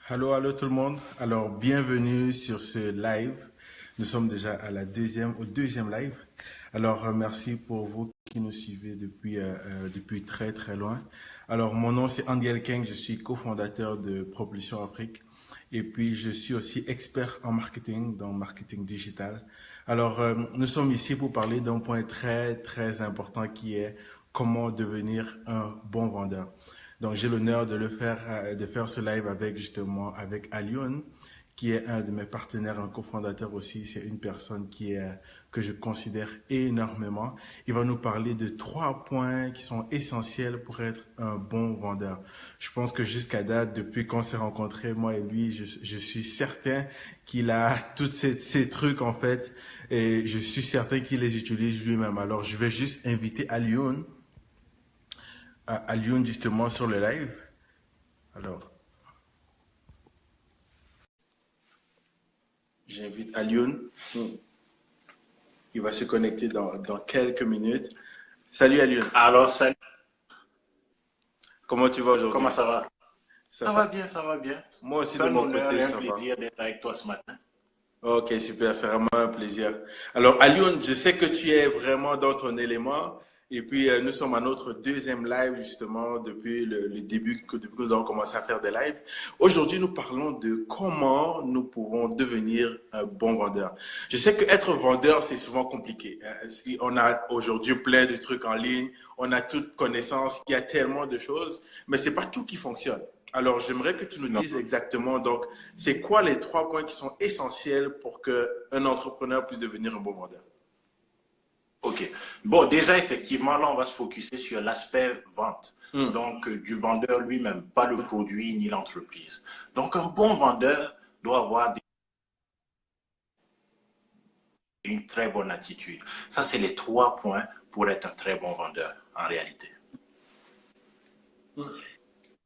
Allô tout le monde. Alors, bienvenue sur ce live. Nous sommes déjà à au deuxième live. Alors, merci pour vous qui nous suivez depuis très très loin. Alors, mon nom c'est Andy Elkeng, je suis cofondateur de Propulsion Afrique et puis je suis aussi expert en marketing, dans marketing digital. Alors, nous sommes ici pour parler d'un point très très important qui est comment devenir un bon vendeur. Donc, j'ai l'honneur de faire ce live avec justement avec Alioun, qui est un de mes partenaires, un cofondateur aussi. C'est une personne que je considère énormément. Il va nous parler de 3 points qui sont essentiels pour être un bon vendeur. Je pense que jusqu'à date, depuis qu'on s'est rencontrés, moi et lui, je suis certain qu'il a tous ces trucs en fait, et je suis certain qu'il les utilise lui-même. Alors, je vais juste inviter Alioun à Lyon justement sur le live. Alors, j'invite Alioun. Il va se connecter dans quelques minutes. Salut Alioun. Alors, salut, Comment tu vas aujourd'hui? comment ça va? Ça Ça va? va bien, ça va bien. Moi aussi C'est de un mon honneur côté, et un ça va. plaisir d'être avec toi ce matin. Ok, super, c'est vraiment un plaisir. Alors, Alioun, je sais que tu es vraiment dans ton élément. Et puis, nous sommes à notre deuxième live, justement, depuis le début, depuis que nous avons commencé à faire des lives. Aujourd'hui, nous parlons de comment nous pouvons devenir un bon vendeur. Je sais qu'être vendeur, c'est souvent compliqué. On a aujourd'hui plein de trucs en ligne, on a toute connaissance, il y a tellement de choses, mais c'est pas tout qui fonctionne. Alors, j'aimerais que tu nous Non. dises exactement, donc, c'est quoi les 3 points qui sont essentiels pour qu'un entrepreneur puisse devenir un bon vendeur? OK. Bon, déjà, effectivement, là, on va se focuser sur l'aspect vente. Hmm. Donc, du vendeur lui-même, pas le produit ni l'entreprise. Donc, un bon vendeur doit avoir une très bonne attitude. Ça, c'est les 3 points pour être un très bon vendeur, en réalité.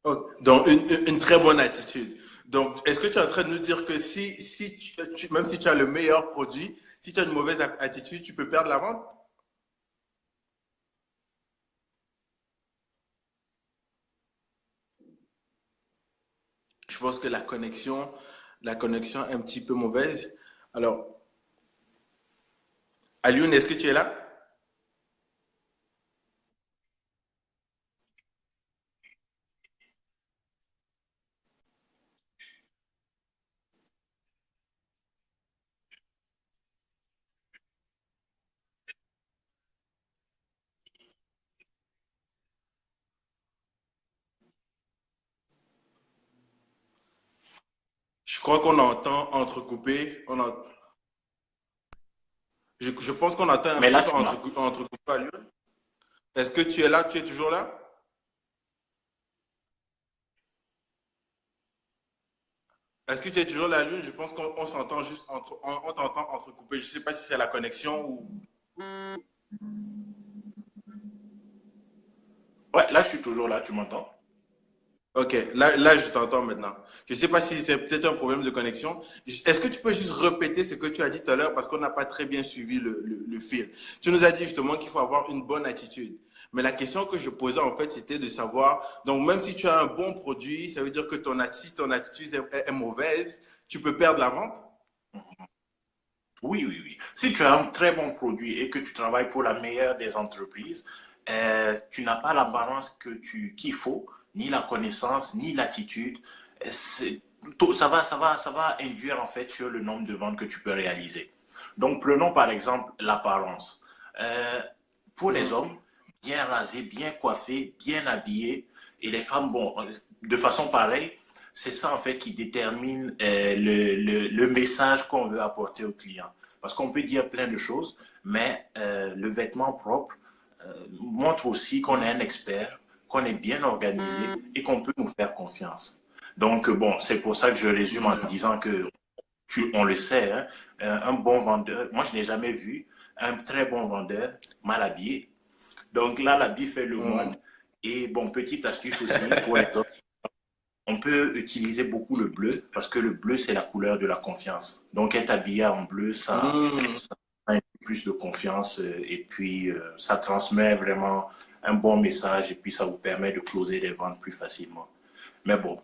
Oh, donc, une très bonne attitude. Donc, est-ce que tu es en train de nous dire que même si tu as le meilleur produit, si tu as une mauvaise attitude, tu peux perdre la vente? Je pense que la connexion est un petit peu mauvaise. Alors, Alioune, est-ce que tu es là? Je crois qu'on entend entrecoupé. Je pense qu'on entend un Mais petit là, peu tu m'as. entrecoupé à Lyon. Est-ce que tu es là? Tu es toujours là? Est-ce que tu es toujours là, Lune? Je pense qu'on s'entend juste on t'entend entrecoupé. Je ne sais pas si c'est la connexion ou. Ouais, là, je suis toujours là, tu m'entends? Ok, là je t'entends maintenant. Je ne sais pas si c'est peut-être un problème de connexion. Est-ce que tu peux juste répéter ce que tu as dit tout à l'heure parce qu'on n'a pas très bien suivi le fil. Tu nous as dit justement qu'il faut avoir une bonne attitude. Mais la question que je posais en fait, c'était de savoir, donc même si tu as un bon produit, ça veut dire que si ton attitude est mauvaise, tu peux perdre la vente? Oui, oui, oui. Si tu as un très bon produit et que tu travailles pour la meilleure des entreprises, tu n'as pas l'apparence qu'il faut, ni la connaissance, ni l'attitude. C'est- ça va induire en fait sur le nombre de ventes que tu peux réaliser. Donc, prenons par exemple l'apparence. Euh, pour les Mhm. hommes, bien rasés, bien coiffés, bien habillés, et les femmes, bon, de façon pareille, c'est ça en fait qui détermine le message qu'on veut apporter au client. Parce qu'on peut dire plein de choses, mais le vêtement propre montre aussi qu'on est un expert, qu'on est bien organisé et qu'on peut nous faire confiance. Donc bon, c'est pour ça que je résume en Mhm. disant que on le sait, hein, un bon vendeur, moi je n'ai jamais vu un très bon vendeur mal habillé. Donc là, l'habit fait le moine. Mhm. Et bon, petite astuce aussi pour les hommes, on peut utiliser beaucoup le bleu parce que le bleu, c'est la couleur de la confiance. Donc, être habillé en bleu, Mhm. ça a plus de confiance et puis ça transmet vraiment un bon message et puis ça vous permet de closer les ventes plus facilement. Mais bon,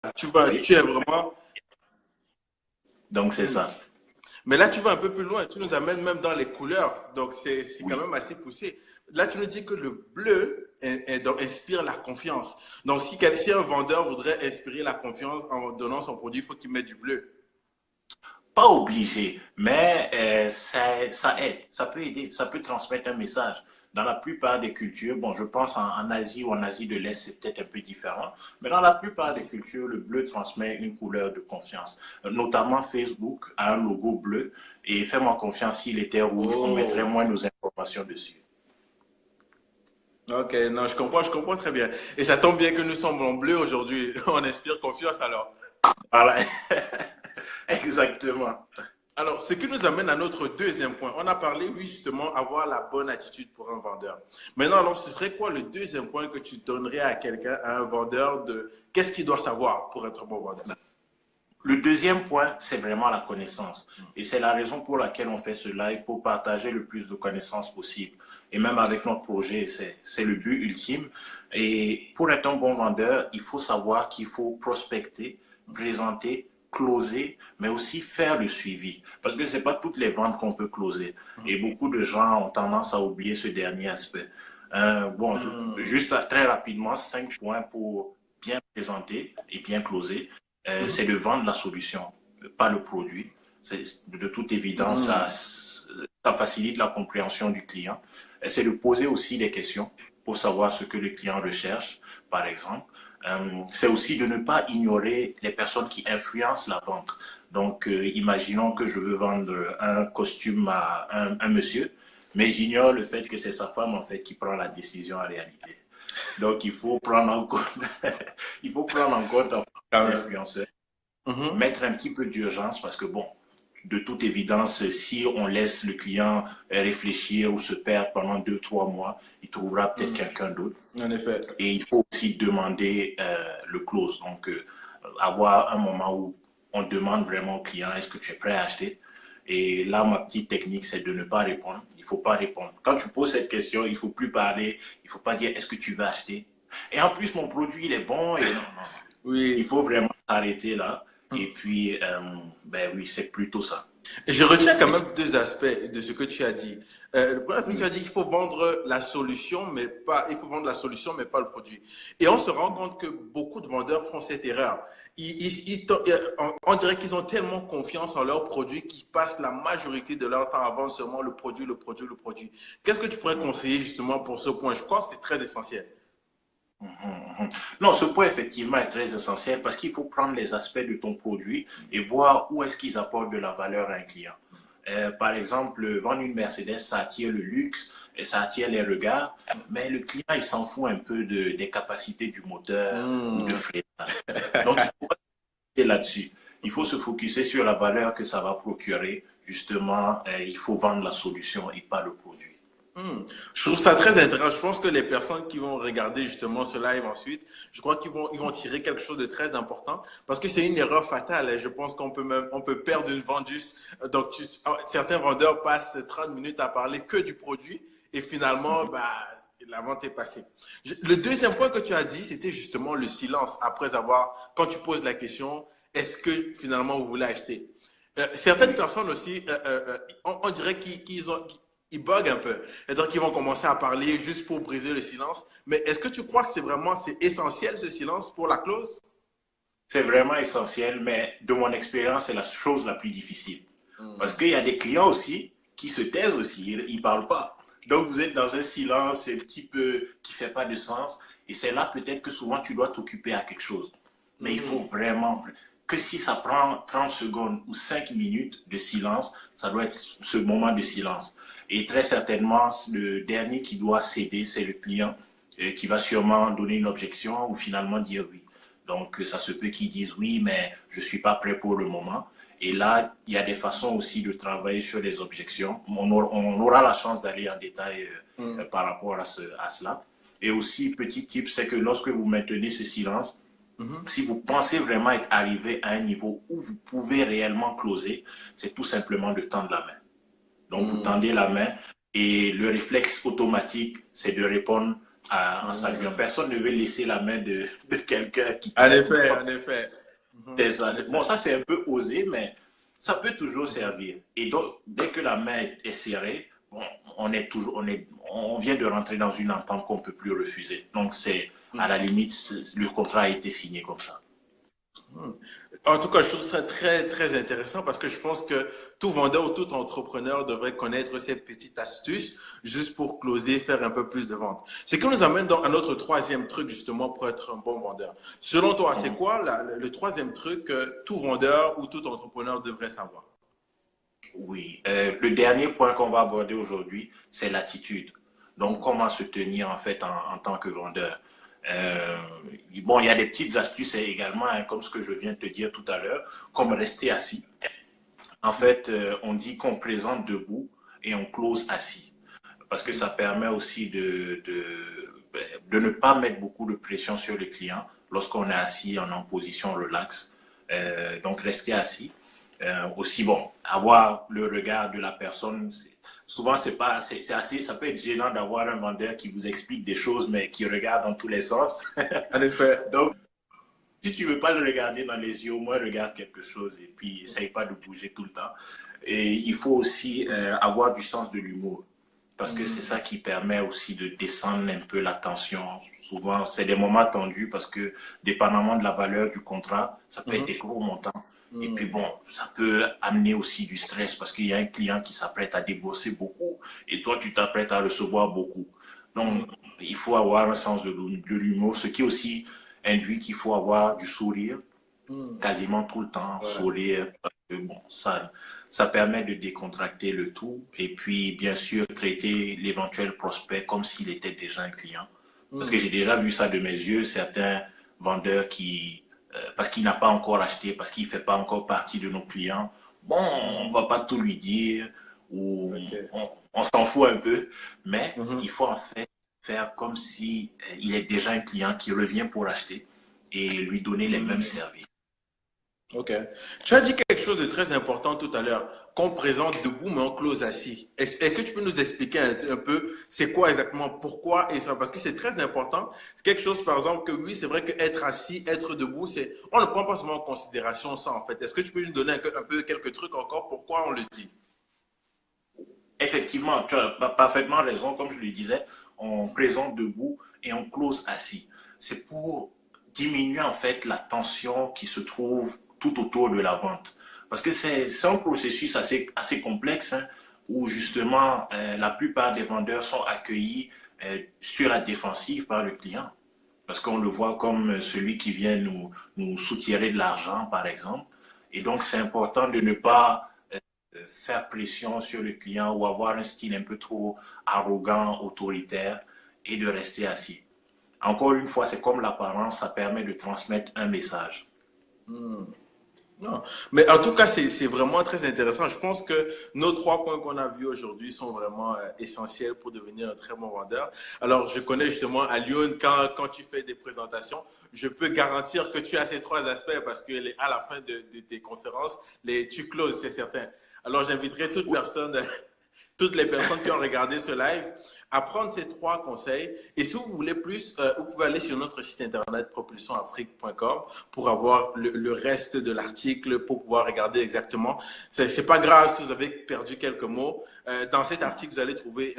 Oui, tu es vraiment... donc c'est Hmm. ça. Mais là, tu vas un peu plus loin. Tu nous amènes même dans les couleurs. Donc, c'est quand Oui. même assez poussé. Là, tu nous dis que le bleu donc, inspire la confiance. Donc, si un vendeur voudrait inspirer la confiance en donnant son produit, il faut qu'il mette du bleu. Pas obligé, mais ça aide, ça peut aider, ça peut transmettre un message. Dans la plupart des cultures, bon, je pense en Asie ou en Asie de l'Est, c'est peut-être un peu différent, mais dans la plupart des cultures, le bleu transmet une couleur de confiance. Notamment Facebook a un logo bleu et fais-moi confiance, s'il était rouge, on mettrait Oh, moins nos informations dessus. ok. Non, je comprends très bien. Et ça tombe bien que nous sommes en bleu aujourd'hui. On inspire confiance alors. Voilà, exactement. Alors, ce qui nous amène à notre deuxième point. On a parlé, oui, justement, avoir la bonne attitude pour un vendeur. Maintenant, alors, ce serait quoi le deuxième point que tu donnerais à quelqu'un, à un vendeur, de qu'est-ce qu'il doit savoir pour être un bon vendeur? Le deuxième point, c'est vraiment la connaissance. Et c'est la raison pour laquelle on fait ce live, pour partager le plus de connaissances possible. Et même avec notre projet, c'est le but ultime. Et pour être un bon vendeur, il faut savoir qu'il faut prospecter, présenter, closer, mais aussi faire le suivi. Parce que ce n'est pas toutes les ventes qu'on peut closer. Et beaucoup de gens ont tendance à oublier ce dernier aspect. Bon, Hmm. juste très rapidement, 5 points pour bien présenter et bien closer. C'est Mhm. de vendre la solution, pas le produit. De toute évidence, Mhm. ça facilite la compréhension du client. C'est de poser aussi des questions pour savoir ce que le client recherche, par exemple. C'est aussi de ne pas ignorer les personnes qui influencent la vente. Donc, imaginons que je veux vendre un costume à un monsieur, mais j'ignore le fait que c'est sa femme, en fait, qui prend la décision en réalité. Donc, il faut prendre en compte, il faut prendre en compte en fait, Quand les même. influenceurs, Mhm. mettre un petit peu d'urgence parce que, bon, de toute évidence, si on laisse le client réfléchir ou se perdre pendant 2, 3 mois, il trouvera peut-être Mhm. quelqu'un d'autre. En effet. Et il faut aussi demander le close. Donc, avoir un moment où on demande vraiment au client, est-ce que tu es prêt à acheter? Et là, ma petite technique, c'est de ne pas répondre. Il ne faut pas répondre. Quand tu poses cette question, il ne faut plus parler. Il ne faut pas dire, est-ce que tu veux acheter? Et en plus, mon produit, il est bon. Et non, non, non. Il Oui. faut vraiment s'arrêter là. Et puis, ben oui, c'est plutôt ça. Je retiens quand Et même deux aspects de ce que tu as dit. Le premier aspect, tu as dit qu'il faut vendre la solution, mais pas, il faut vendre la solution, mais pas le produit. Et on se rend compte que beaucoup de vendeurs font cette erreur. On dirait qu'ils ont tellement confiance en leur produit qu'ils passent la majorité de leur temps à vendre seulement le produit, le produit, le produit. Qu'est-ce que tu pourrais conseiller justement pour ce point? Je pense que c'est très essentiel. non, ce point effectivement est très essentiel parce qu'il faut prendre les aspects de ton produit et voir où est-ce qu'ils apportent de la valeur à un client. Par exemple, vendre une Mercedes, ça attire le luxe et ça attire les regards, mais le client, il s'en fout un peu des capacités du moteur ou de Hmm. freinage. Donc, il faut pas se là-dessus. Il faut se focuser sur la valeur que ça va procurer. Justement, il faut vendre la solution et pas le produit. Hmm. Je trouve ça très intéressant. Je pense que les personnes qui vont regarder justement ce live ensuite, je crois ils vont tirer quelque chose de très important parce que c'est une erreur fatale. Et je pense on peut perdre une vente juste. Donc, certains vendeurs passent 30 minutes à parler que du produit et finalement, bah, la vente est passée. Le deuxième point que tu as dit, c'était justement le silence après avoir, quand tu poses la question, est-ce que finalement vous voulez acheter? Certaines Oui. personnes aussi, on dirait ils bug un peu. C'est-à-dire qu'ils vont commencer à parler juste pour briser le silence. Mais est-ce que tu crois que c'est essentiel ce silence pour la clause? C'est vraiment essentiel, mais de mon expérience, c'est la chose la plus difficile. Parce Hmm. qu'il y a des clients aussi qui se taisent aussi, ils ne parlent pas. Donc vous êtes dans un silence un petit peu qui ne fait pas de sens. Et c'est là peut-être que souvent tu dois t'occuper à quelque chose. Mais il faut Mhm. vraiment que si ça prend 30 secondes ou 5 minutes de silence, ça doit être ce moment de silence. Et très certainement, le dernier qui doit céder, c'est le client qui va sûrement donner une objection ou finalement dire oui. Donc, ça se peut qu'ils disent oui, mais je ne suis pas prêt pour le moment. Et là, il y a des façons aussi de travailler sur les objections. On aura la chance d'aller en détail Hmm. par rapport à cela. Et aussi, petit tip, c'est que lorsque vous maintenez ce silence, Mhm. si vous pensez vraiment être arrivé à un niveau où vous pouvez réellement closer, c'est tout simplement de tendre la main. Donc, vous Hmm. tendez la main et le réflexe automatique, c'est de répondre en saluant. Personne ne veut laisser la main de quelqu'un qui En t'aide. effet, en effet. C'est ça. En Bon, effet. ça, c'est un peu osé, mais ça peut toujours servir. Et donc, dès que la main est serrée, bon, on vient de rentrer dans une entente qu'on ne peut plus refuser. Donc, c'est à la limite, le contrat a été signé comme ça. En tout cas, je trouve ça très, très intéressant parce que je pense que tout vendeur ou tout entrepreneur devrait connaître ces petites astuces juste pour closer, faire un peu plus de ventes. Ce qui nous amène à notre troisième truc justement pour être un bon vendeur. Selon toi, c'est quoi le troisième truc que tout vendeur ou tout entrepreneur devrait savoir? Oui, le dernier point qu'on va aborder aujourd'hui, c'est l'attitude. Donc, comment se tenir en fait en tant que vendeur. Euh, bon, il y a des petites astuces également, hein, comme ce que je viens de te dire tout à l'heure, comme rester assis. En fait, on dit qu'on présente debout et on close assis, parce que ça permet aussi de ne pas mettre beaucoup de pression sur le client lorsqu'on est assis en position relax. Donc, rester assis. Aussi, bon, avoir le regard de la personne. Souvent, c'est assez, ça peut être gênant d'avoir un vendeur qui vous explique des choses, mais qui regarde dans tous les sens. En effet. Donc, si tu veux pas le regarder dans les yeux, au moins regarde quelque chose et puis essaye pas de bouger tout le temps. Et il faut aussi avoir du sens de l'humour parce que c'est ça qui permet aussi de descendre un peu la tension. Souvent, c'est des moments tendus parce que dépendamment de la valeur du contrat, ça peut être des gros montants. Et puis bon, ça peut amener aussi du stress parce qu'il y a un client qui s'apprête à débourser beaucoup et toi, tu t'apprêtes à recevoir beaucoup. Donc, il faut avoir un sens de l'humour, ce qui aussi induit qu'il faut avoir du sourire quasiment tout le temps, Ouais. sourire. Parce que, bon, ça permet de décontracter le tout et puis, bien sûr, traiter l'éventuel prospect comme s'il était déjà un client. Parce que j'ai déjà vu ça de mes yeux, certains vendeurs qui, parce qu'il n'a pas encore acheté, parce qu'il ne fait pas encore partie de nos clients, bon, on ne va pas tout lui dire ou Ok. on s'en fout un peu, mais Mhm. il faut en fait faire comme si il est déjà un client qui revient pour acheter et lui donner les mêmes services. Ok. Tu as dit quelque chose de très important tout à l'heure, qu'on présente debout mais on close assis. Est-ce que tu peux nous expliquer un peu c'est quoi exactement, pourquoi et ça? Parce que c'est très important. C'est quelque chose, par exemple, que oui, c'est vrai qu'être assis, être debout, on ne prend pas souvent en considération ça en fait. Est-ce que tu peux nous donner un peu quelques trucs encore pourquoi on le dit? Effectivement, tu as parfaitement raison. Comme je le disais, on présente debout et on close assis. C'est pour diminuer en fait la tension qui se trouve tout autour de la vente. Parce que c'est un processus assez complexe hein, où justement la plupart des vendeurs sont accueillis sur la défensive par le client. Parce qu'on le voit comme celui qui vient nous soutirer de l'argent, par exemple. Et donc, c'est important de ne pas faire pression sur le client ou avoir un style un peu trop arrogant, autoritaire et de rester assis. Encore une fois, c'est comme l'apparence, ça permet de transmettre un message. Non, mais en tout cas, c'est vraiment très intéressant. Je pense que nos trois points qu'on a vus aujourd'hui sont vraiment essentiels pour devenir un très bon vendeur. Alors, je connais justement à Lyon, quand tu fais des présentations, je peux garantir que tu as ces trois aspects parce que à la fin de tes conférences, tu closes, c'est certain. Alors, j'inviterai toutes les personnes qui ont regardé ce live à prendre ces trois conseils. Et si vous voulez plus, vous pouvez aller sur notre site internet propulsionafrique.com pour avoir le reste de l'article, pour pouvoir regarder exactement. C'est pas grave si vous avez perdu quelques mots. Dans cet article, vous allez trouver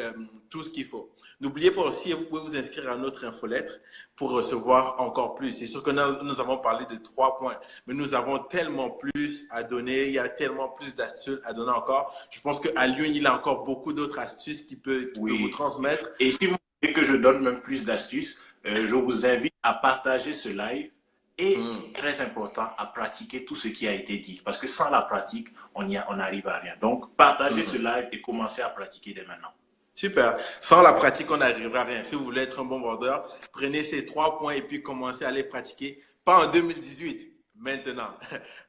tout ce qu'il faut. N'oubliez pas aussi, vous pouvez vous inscrire à notre infolettre pour recevoir encore plus. C'est sûr que nous avons parlé de 3 points, mais nous avons tellement plus à donner. Il y a tellement plus d'astuces à donner encore. Je pense qu'à Lyon, il a encore beaucoup d'autres astuces qu'il peut vous Oui. transmettre. Et si vous voulez que je donne même plus d'astuces, je vous invite à partager ce live et, très important, à pratiquer tout ce qui a été dit. Parce que sans la pratique, on n'arrive à rien. Donc, partagez ce live et commencez à pratiquer dès maintenant. Super. Sans la pratique, on n'arrivera à rien. Si vous voulez être un bon vendeur, prenez ces 3 points et puis commencez à les pratiquer. Pas en 2018, maintenant.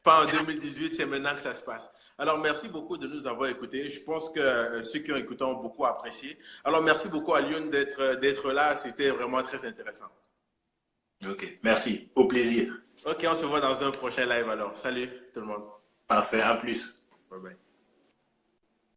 Pas en 2018, c'est maintenant que ça se passe. Alors, merci beaucoup de nous avoir écoutés. Je pense que ceux qui ont écouté ont beaucoup apprécié. Alors, merci beaucoup à Lyon d'être là. C'était vraiment très intéressant. Ok, merci. Au plaisir. Ok, on se voit dans un prochain live alors. Salut tout le monde. Parfait, à plus. Bye bye.